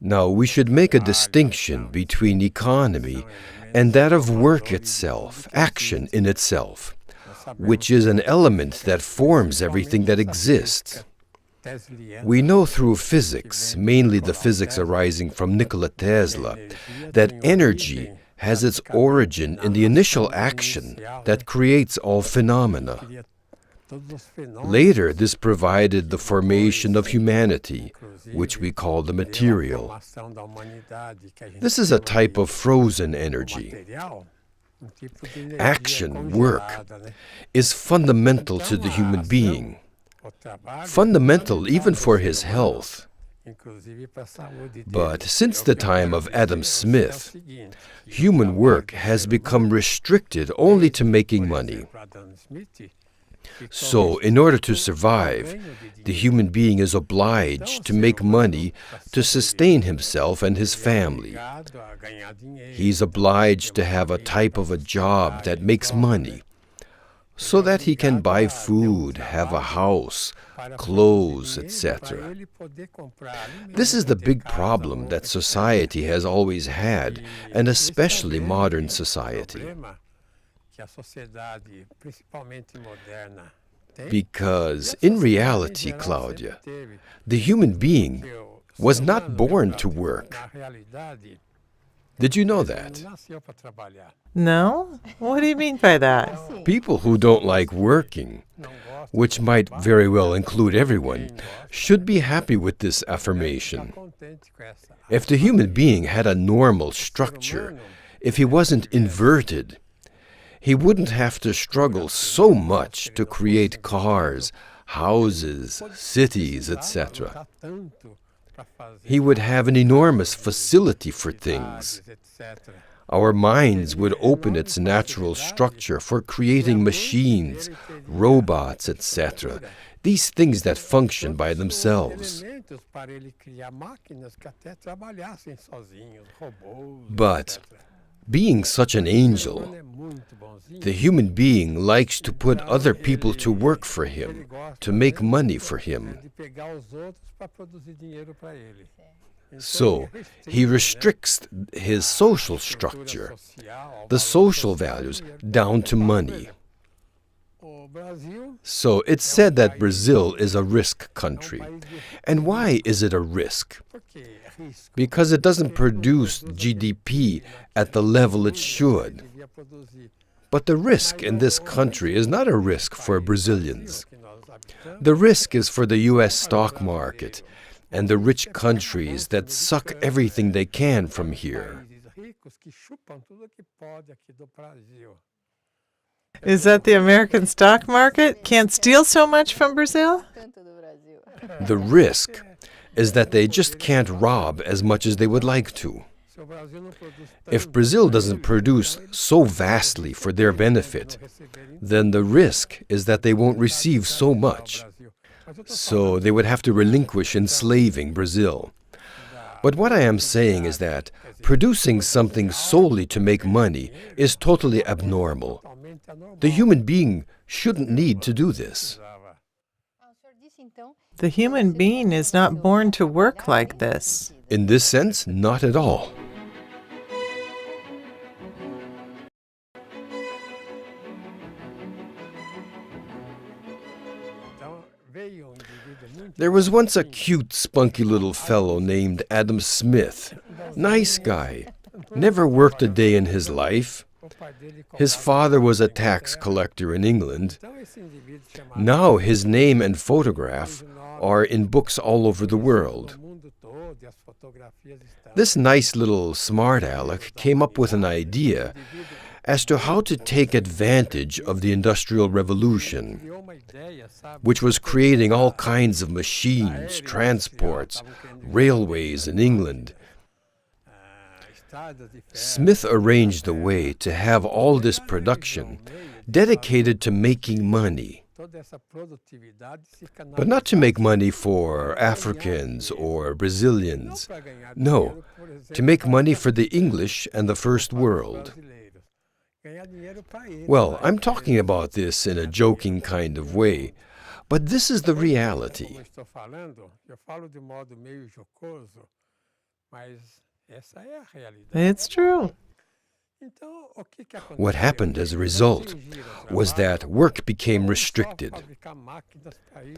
Now, we should make a distinction between economy and that of work itself, action in itself, which is an element that forms everything that exists. We know through physics, mainly the physics arising from Nikola Tesla, that energy has its origin in the initial action that creates all phenomena. Later, this provided the formation of humanity, which we call the material. This is a type of frozen energy. Action, work, is fundamental to the human being, fundamental even for his health. But since the time of Adam Smith, human work has become restricted only to making money. So, in order to survive, the human being is obliged to make money to sustain himself and his family. He's obliged to have a type of a job that makes money, so that he can buy food, have a house, clothes, etc. This is the big problem that society has always had, and especially modern society. Because in reality, Claudia, the human being was not born to work. Did you know that? No? What do you mean by that? People who don't like working, which might very well include everyone, should be happy with this affirmation. If the human being had a normal structure, if he wasn't inverted, he wouldn't have to struggle so much to create cars, houses, cities, etc. He would have an enormous facility for things. Our minds would open its natural structure for creating machines, robots, etc. These things that function by themselves. But being such an angel, the human being likes to put other people to work for him, to make money for him. So, he restricts his social structure, the social values, down to money. So, it's said that Brazil is a risk country. And why is it a risk? Because it doesn't produce GDP at the level it should. But the risk in this country is not a risk for Brazilians. The risk is for the U.S. stock market and the rich countries that suck everything they can from here. Is that the American stock market can't steal so much from Brazil? The risk is that they just can't rob as much as they would like to. If Brazil doesn't produce so vastly for their benefit, then the risk is that they won't receive so much. So they would have to relinquish enslaving Brazil. But what I am saying is that producing something solely to make money is totally abnormal. The human being shouldn't need to do this. The human being is not born to work like this. In this sense, not at all. There was once a cute, spunky little fellow named Adam Smith. Nice guy. Never worked a day in his life. His father was a tax collector in England. Now his name and photograph are in books all over the world. This nice little smart aleck came up with an idea as to how to take advantage of the Industrial Revolution, which was creating all kinds of machines, transports, railways in England. Smith arranged a way to have all this production dedicated to making money, but not to make money for Africans or Brazilians. No, to make money for the English and the First World. Well, I'm talking about this in a joking kind of way, but this is the reality. It's true. What happened as a result was that work became restricted.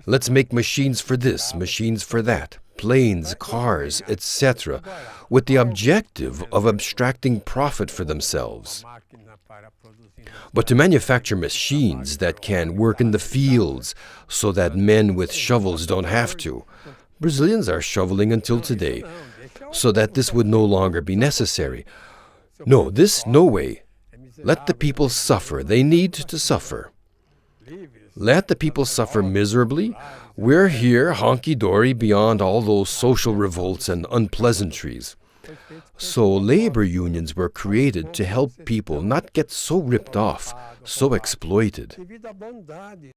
Let's make machines for this, machines for that, planes, cars, etc., with the objective of abstracting profit for themselves. But to manufacture machines that can work in the fields so that men with shovels don't have to, Brazilians are shoveling until today, so that this would no longer be necessary. No, no way. Let the people suffer. They need to suffer. Let the people suffer miserably. We're here, honky-dory, beyond all those social revolts and unpleasantries. So labor unions were created to help people not get so ripped off, so exploited.